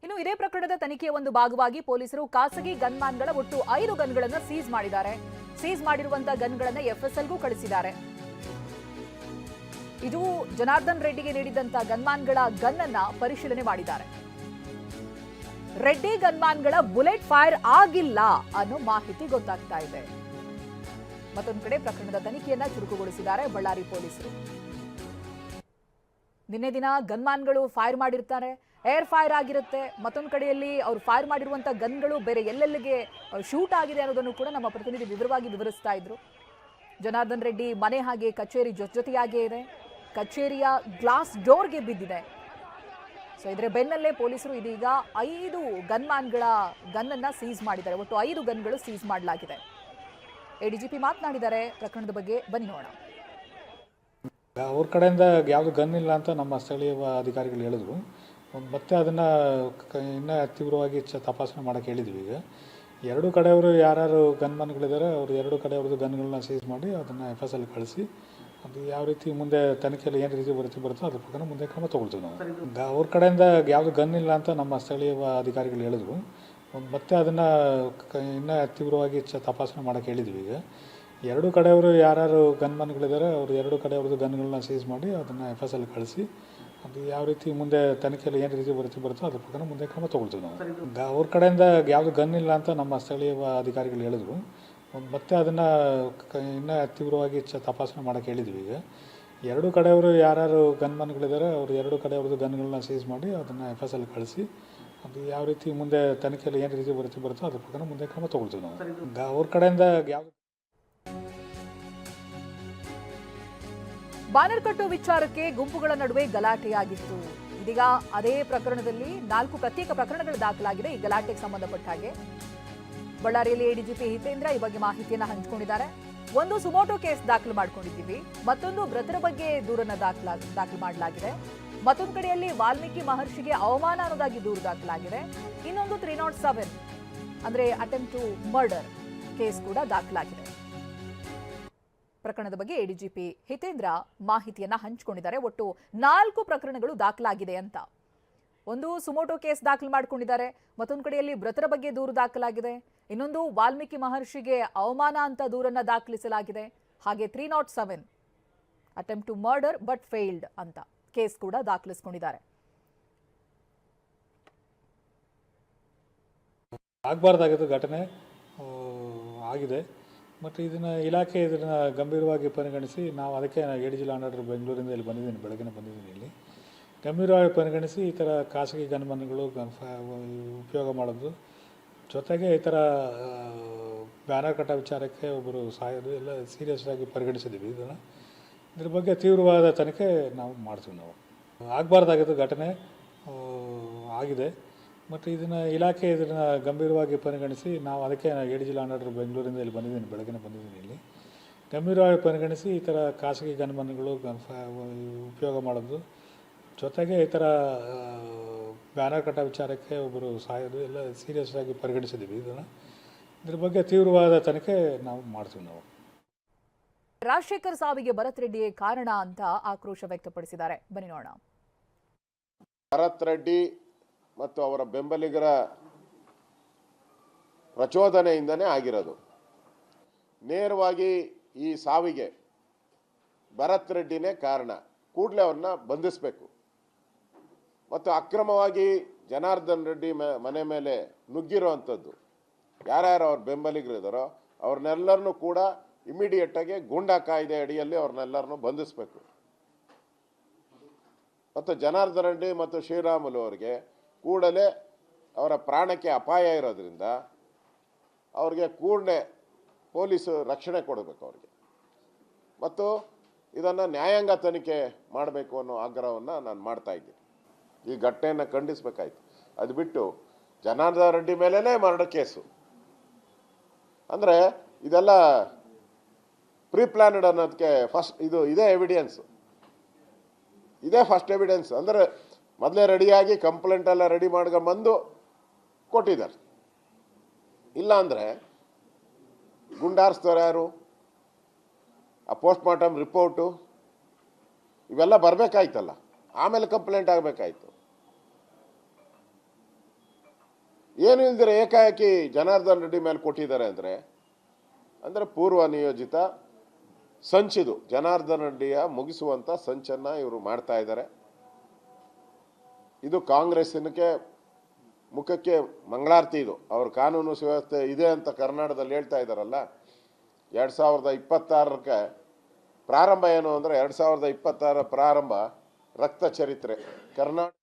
ಇನ್ನು ಇದೇ ಪ್ರಕರಣದ ತನಿಖೆಯ ಒಂದು ಭಾಗವಾಗಿ ಪೊಲೀಸರು ಖಾಸಗಿ ಗನ್ಮ್ಯಾನ್ಗಳ ಒಟ್ಟು 5 ಗನ್ಗಳನ್ನು ಸೀಸ್ ಮಾಡಿದ್ದಾರೆ. ಸೀಸ್ ಮಾಡಿರುವಂತಹ ಗನ್ಗಳನ್ನು ಎಫ್ಎಸ್ಎಲ್ಗೂ ಕಳಿಸಿದ್ದಾರೆ. ಇದು ಜನಾರ್ದನ್ ರೆಡ್ಡಿಗೆ ನೀಡಿದಂತ ಗನ್ಮ್ಯಾನ್ಗಳ ಗನ್ ಅನ್ನ ಪರಿಶೀಲನೆ ಮಾಡಿದ್ದಾರೆ. ರೆಡ್ಡಿ ಗನ್ಮ್ಯಾನ್ಗಳ ಬುಲೆಟ್ ಫೈರ್ ಆಗಿಲ್ಲ ಅನ್ನೋ ಮಾಹಿತಿ ಗೊತ್ತಾಗ್ತಾ ಇದೆ. ಮತ್ತೊಂದು ಕಡೆ ಪ್ರಕರಣದ ತನಿಖೆಯನ್ನ ಚುರುಕುಗೊಳಿಸಿದ್ದಾರೆ ಬಳ್ಳಾರಿ ಪೊಲೀಸರು. ನಿನ್ನೆ ದಿನ ಗನ್ಮ್ಯಾನ್ಗಳು ಫೈರ್ ಮಾಡಿರ್ತಾರೆ, ಏರ್ ಫೈರ್ ಆಗಿರುತ್ತೆ. ಮತ್ತೊಂದು ಕಡೆಯಲ್ಲಿ ಅವರು ಫೈರ್ ಮಾಡಿರುವಂತಹ ಗನ್ಗಳು ಬೇರೆ ಎಲ್ಲೆಲ್ಲಿಗೆ ಶೂಟ್ ಆಗಿದೆ ಅನ್ನೋದನ್ನು ಕೂಡ ನಮ್ಮ ಪ್ರತಿನಿಧಿ ವಿವರವಾಗಿ ವಿವರಿಸ್ತಾ ಇದ್ರು. ಜನಾರ್ದನ್ ರೆಡ್ಡಿ ಮನೆ ಹಾಗೆ ಕಚೇರಿ ಜೊತೆಯಾಗೇ ಇದೆ. ಕಚೇರಿಯ ಗ್ಲಾಸ್ ಡೋರ್ಗೆ ಬಿದ್ದಿದೆ. ಸೊ ಇದರ ಬೆನ್ನಲ್ಲೇ ಪೊಲೀಸರು ಇದೀಗ 5 ಗನ್ಮ್ಯಾನ್ಗಳ ಗನ್ನನ್ನ ಸೀಸ್ ಮಾಡಿದ್ದಾರೆ. ಒಟ್ಟು 5 ಗನ್ಗಳು ಸೀಸ್ ಮಾಡಲಾಗಿದೆ. ಎಡಿಜಿಪಿ ಮಾತನಾಡಿದ್ದಾರೆ ಪ್ರಕರಣದ ಬಗ್ಗೆ, ಬನ್ನಿ ನೋಡೋಣ. ಅವ್ರ ಕಡೆಯಿಂದ ಯಾವುದು ಗನ್ ಇಲ್ಲ ಅಂತ ನಮ್ಮ ಸ್ಥಳೀಯ ಅಧಿಕಾರಿಗಳು ಹೇಳಿದ್ರು. ಮತ್ತೆ ಅದನ್ನು ಇನ್ನೂ ತೀವ್ರವಾಗಿ ತಪಾಸಣೆ ಮಾಡೋಕ್ಕೆ ಹೇಳಿದ್ವಿ. ಈಗ 2 ಕಡೆಯವರು ಯಾರ್ಯಾರು ಗನ್ಮನ್ಗಳಿದ್ದಾರೆ ಅವರು 2 ಕಡೆಯವ್ರದ್ದು ಗನ್ಗಳನ್ನ ಸೀಸ್ ಮಾಡಿ ಅದನ್ನು FSL ಕಳಿಸಿ ಅದು ಯಾವ ರೀತಿ ಮುಂದೆ ತನಿಖೆಯಲ್ಲಿ ಏನು ರೀತಿ ಬರುತ್ತೋ ಅದ್ರ ಪ್ರಕಾರ ಮುಂದೆ ಕ್ರಮ ತೊಗೊಳ್ತೀವಿ ನಾವು. ಅವ್ರ ಕಡೆಯಿಂದ ಯಾವುದು ಗನ್ ಇಲ್ಲ ಅಂತ ನಮ್ಮ ಸ್ಥಳೀಯ ಅಧಿಕಾರಿಗಳು ಹೇಳಿದ್ರು. ಮತ್ತೆ ಅದನ್ನು ಇನ್ನೂ ತೀವ್ರವಾಗಿ ತಪಾಸಣೆ ಮಾಡೋಕ್ಕೆ ಹೇಳಿದ್ವಿ. ಈಗ 2 ಕಡೆಯವರು ಯಾರ್ಯಾರು ಗನ್ಮನ್ಗಳಿದ್ದಾರೆ ಅವರು 2 ಕಡೆಯವ್ರದ್ದು ಗನ್ಗಳನ್ನ ಸೀಸ್ ಮಾಡಿ ಅದನ್ನು FSL ಕಳಿಸಿ ಅದು ಯಾವ ರೀತಿ ಮುಂದೆ ತನಿಖೆಯಲ್ಲಿ ಏನು ರೀತಿ ಬರುತ್ತೋ ಅದ್ರ ಪ್ರಕಾರ ಮುಂದೆ ಕ್ರಮ ತೊಗೊಳ್ತೀವಿ ನಾವು. ಅವ್ರ ಕಡೆಯಿಂದ ಯಾವುದು ಗನ್ ಇಲ್ಲ ಅಂತ ನಮ್ಮ ಸ್ಥಳೀಯ ಅಧಿಕಾರಿಗಳು ಹೇಳಿದ್ರು. ಮತ್ತೆ ಅದನ್ನು ಇನ್ನೂ ತೀವ್ರವಾಗಿ ತಪಾಸಣೆ ಮಾಡೋಕ್ಕೆ ಹೇಳಿದ್ವಿ. ಈಗ 2 ಕಡೆಯವರು ಯಾರ್ಯಾರು ಗನ್ಮನ್ಗಳಿದ್ದಾರೆ ಅವರು 2 ಕಡೆಯವ್ರದ್ದು ಗನ್ಗಳನ್ನ ಸೀಸ್ ಮಾಡಿ ಅದನ್ನು FSL ಕಳಿಸಿ ಅದು ಯಾವ ರೀತಿ ಮುಂದೆ ತನಿಖೆಯಲ್ಲಿ ಏನು ರೀತಿ ಬರುತ್ತೋ ಅದ್ರ ಪ್ರಕಾರ ಮುಂದೆ ಕ್ರಮ ತೊಗೊಳ್ತೀವಿ ನಾವು. ಅವ್ರ ಕಡೆಯಿಂದ ಯಾವುದು ಬ್ಯಾನರ್ ಕಟ್ಟೋ ವಿಚಾರಕ್ಕೆ ಗುಂಪುಗಳ ನಡುವೆ ಗಲಾಟೆಯಾಗಿತ್ತು. ಇದೀಗ ಅದೇ ಪ್ರಕರಣದಲ್ಲಿ 4 ಪ್ರತ್ಯೇಕ ಪ್ರಕರಣಗಳು ದಾಖಲಾಗಿದೆ. ಈ ಗಲಾಟೆಗೆ ಸಂಬಂಧಪಟ್ಟ ಹಾಗೆ ಬಳ್ಳಾರಿಯಲ್ಲಿ ಎಡಿಜಿಪಿ ಹಿತೇಂದ್ರ ಈ ಬಗ್ಗೆ ಮಾಹಿತಿಯನ್ನ ಹಂಚಿಕೊಂಡಿದ್ದಾರೆ. ಒಂದು ಸುಮೋಟೋ ಕೇಸ್ ದಾಖಲು ಮಾಡ್ಕೊಂಡಿದ್ದೀವಿ, ಮತ್ತೊಂದು ಮೃತರ ಬಗ್ಗೆ ದೂರನ್ನ ದಾಖಲು ಮಾಡಲಾಗಿದೆ. ಮತ್ತೊಂದು ಕಡೆಯಲ್ಲಿ ವಾಲ್ಮೀಕಿ ಮಹರ್ಷಿಗೆ ಅವಮಾನ ಅನ್ನೋದಾಗಿ ದೂರು ದಾಖಲಾಗಿದೆ. ಇನ್ನೊಂದು 307 ಅಂದ್ರೆ ಅಟೆಂಪ್ಟ್ ಟು ಮರ್ಡರ್ ಕೇಸ್ ಕೂಡ ದಾಖಲಾಗಿದೆ. ಪ್ರಕರಣದ ಬಗ್ಗೆ ಎಡಿಜಿಪಿ ಹಿತೇಂದ್ರ ಮಾಹಿತಿಯನ್ನ ಹಂಚಿಕೊಂಡಿದ್ದಾರೆ. ಒಟ್ಟು 4 ಪ್ರಕರಣಗಳು ದಾಖಲಾಗಿದೆ ಅಂತ. ಒಂದು ಸುಮೋಟೋ ಕೇಸ್ ದಾಖಲು ಮಾಡಿಕೊಂಡಿದ್ದಾರೆ, ಮತ್ತೊಂದು ಕಡೆಯಲ್ಲಿ ಮೃತರ ಬಗ್ಗೆ ದೂರು ದಾಖಲಾಗಿದೆ, ಇನ್ನೊಂದು ವಾಲ್ಮೀಕಿ ಮಹರ್ಷಿಗೆ ಅವಮಾನ ಅಂತ ದೂರನ್ನ ದಾಖಲಿಸಲಾಗಿದೆ. ಹಾಗೆ 307 attempt to murder but failed ಅಂತ ಕೇಸ್ ಕೂಡ ದಾಖಲಿಸಿಕೊಂಡಿದ್ದಾರೆ. ಆಗಬಾರ್ದಾಗಿದ್ದು ಘಟನೆ ಆಗಿದೆ. ಮತ್ತು ಇಲಾಖೆ ಇದನ್ನು ಗಂಭೀರವಾಗಿ ಪರಿಗಣಿಸಿ ನಾವು ಅದಕ್ಕೆ ADG ಲಾ ಆ್ಯಂಡ್ ಆರ್ಡರ್ ಬೆಂಗಳೂರಿಂದ ಇಲ್ಲಿ ಬಂದಿದ್ದೀನಿ, ಬೆಳಗ್ಗೆ ಬಂದಿದ್ದೀನಿ. ಇಲ್ಲಿ ಗಂಭೀರವಾಗಿ ಪರಿಗಣಿಸಿ ಈ ಥರ ಖಾಸಗಿ ಗನ್ಮನ್ಗಳು ಉಪಯೋಗ ಮಾಡೋದು, ಜೊತೆಗೆ ಈ ಥರ ಬ್ಯಾನರ್ ಕಟ್ಟೋ ವಿಚಾರಕ್ಕೆ ಒಬ್ಬರು ಸಾಯೋದು ಎಲ್ಲ ಸೀರಿಯಸ್ ಆಗಿ ಪರಿಗಣಿಸಿದ್ದೀವಿ. ಇದ್ರ ಬಗ್ಗೆ ತೀವ್ರವಾದ ತನಿಖೆ ನಾವು ಮಾಡ್ತೀವಿ. ನಾವು ಆಗಬಾರ್ದಾಗಿದ್ದು ಘಟನೆ ಆಗಿದೆ. ಮತ್ತು ಇಲಾಖೆ ಇದನ್ನು ಗಂಭೀರವಾಗಿ ಪರಿಗಣಿಸಿ ನಾವು ಅದಕ್ಕೆ ADG ಲಾ ಆ್ಯಂಡ್ ಆರ್ಡರ್ ಬೆಂಗಳೂರಿಂದ ಇಲ್ಲಿ ಬಂದಿದ್ದೀನಿ, ಬೆಳಗ್ಗೆ ಬಂದಿದ್ದೀನಿ. ಇಲ್ಲಿ ಗಂಭೀರವಾಗಿ ಪರಿಗಣಿಸಿ ಈ ಥರ ಖಾಸಗಿ ಗನ್ಮನ್ಗಳು ಉಪಯೋಗ ಮಾಡೋದು, ಜೊತೆಗೆ ಈ ಥರ ಬ್ಯಾನರ್ ಕಟ್ಟೋ ವಿಚಾರಕ್ಕೆ ಒಬ್ಬರು ಸಾಯೋದು ಎಲ್ಲ ಸೀರಿಯಸ್ ಆಗಿ ಪರಿಗಣಿಸಿದ್ದೀವಿ. ಇದ್ರ ಬಗ್ಗೆ ತೀವ್ರವಾದ ತನಿಖೆ ನಾವು ಮಾಡ್ತೀವಿ. ನಾವು ರಾಜಶೇಖರ್ ಸಾವಿಗೆ ಭರತ್ ರೆಡ್ಡಿಯೇ ಕಾರಣ ಅಂತ ಆಕ್ರೋಶ ವ್ಯಕ್ತಪಡಿಸಿದ್ದಾರೆ. ಬನ್ನಿ ನೋಡೋಣ. ಭರತ್ ರೆಡ್ಡಿ ಮತ್ತು ಅವರ ಬೆಂಬಲಿಗರ ಪ್ರಚೋದನೆಯಿಂದನೇ ಆಗಿರೋದು. ನೇರವಾಗಿ ಈ ಸಾವಿಗೆ ಭರತ್ ರೆಡ್ಡಿನೇ ಕಾರಣ. ಕೂಡಲೇ ಅವ್ರನ್ನ ಬಂಧಿಸಬೇಕು. ಮತ್ತು ಅಕ್ರಮವಾಗಿ ಜನಾರ್ದನ್ ರೆಡ್ಡಿ ಮನೆ ಮೇಲೆ ನುಗ್ಗಿರೋ ಅಂಥದ್ದು ಯಾರ್ಯಾರು ಅವ್ರ ಬೆಂಬಲಿಗರಿದ್ದಾರೋ ಅವ್ರನ್ನೆಲ್ಲರನ್ನೂ ಕೂಡ ಇಮಿಡಿಯೇಟಾಗಿ ಗೂಂಡಾ ಕಾಯ್ದೆ ಅಡಿಯಲ್ಲಿ ಅವ್ರನ್ನೆಲ್ಲರನ್ನೂ ಬಂಧಿಸಬೇಕು. ಮತ್ತು ಜನಾರ್ದನ್ ರೆಡ್ಡಿ ಮತ್ತು ಶ್ರೀರಾಮುಲು ಅವರಿಗೆ ಕೂಡಲೇ ಅವರ ಪ್ರಾಣಕ್ಕೆ ಅಪಾಯ ಇರೋದ್ರಿಂದ ಅವ್ರಿಗೆ ಕೂಡಲೇ ಪೊಲೀಸು ರಕ್ಷಣೆ ಕೊಡಬೇಕು ಅವ್ರಿಗೆ. ಮತ್ತು ಇದನ್ನು ನ್ಯಾಯಾಂಗ ತನಿಖೆ ಮಾಡಬೇಕು ಅನ್ನೋ ಆಗ್ರಹವನ್ನು ನಾನು ಮಾಡ್ತಾ ಇದ್ದೀನಿ. ಈ ಘಟನೆಯನ್ನು ಖಂಡಿಸಬೇಕಾಯ್ತು. ಅದು ಬಿಟ್ಟು ಜನಾರ್ದನ್ ರೆಡ್ಡಿ ಮೇಲೇ ಮರ್ಡರ್ ಕೇಸು ಅಂದರೆ ಇದೆಲ್ಲ ಪ್ರೀ ಪ್ಲಾನ್ಡ್ ಅನ್ನೋದಕ್ಕೆ ಇದೇ ಎವಿಡೆನ್ಸು, ಇದೇ ಫಸ್ಟ್ ಎವಿಡೆನ್ಸ್. ಅಂದರೆ ಮೊದಲೇ ರೆಡಿಯಾಗಿ ಕಂಪ್ಲೇಂಟ್ ಎಲ್ಲ ರೆಡಿ ಮಾಡ್ಕೊಂಬಂದು ಕೊಟ್ಟಿದ್ದಾರೆ. ಇಲ್ಲ ಅಂದರೆ ಗುಂಡಾರಿಸ್ತಾರೆ ಯಾರು? ಆ ಪೋಸ್ಟ್ ಮಾರ್ಟಮ್ ರಿಪೋರ್ಟು ಇವೆಲ್ಲ ಬರಬೇಕಾಯ್ತಲ್ಲ, ಆಮೇಲೆ ಕಂಪ್ಲೇಂಟ್ ಆಗಬೇಕಾಯ್ತು. ಏನು ಇಲ್ದಿರ ಏಕಾಏಕಿ ಜನಾರ್ದನ್ ರೆಡ್ಡಿ ಮೇಲೆ ಕೊಟ್ಟಿದ್ದಾರೆ ಅಂದರೆ ಪೂರ್ವ ನಿಯೋಜಿತ ಸಂಚಿದು ಜನಾರ್ದನ್ ರೆಡ್ಡಿಯ ಮುಗಿಸುವಂಥ ಸಂಚನ್ನು ಇವರು ಮಾಡ್ತಾ ಇದ್ದಾರೆ. ಇದು ಕಾಂಗ್ರೆಸ್ಸಿನಕ್ಕೆ ಮುಖಕ್ಕೆ ಮಂಗಳಾರತಿ. ಇದು ಅವ್ರ ಕಾನೂನು ಸುವ್ಯವಸ್ಥೆ ಇದೆ ಅಂತ ಕರ್ನಾಟಕದಲ್ಲಿ ಹೇಳ್ತಾ ಇದ್ದಾರಲ್ಲ. 2026ಕ್ಕೆ ಪ್ರಾರಂಭ ಏನು ಅಂದರೆ 2026 ಪ್ರಾರಂಭ ರಕ್ತ ಚರಿತ್ರೆ ಕರ್ನಾಟಕ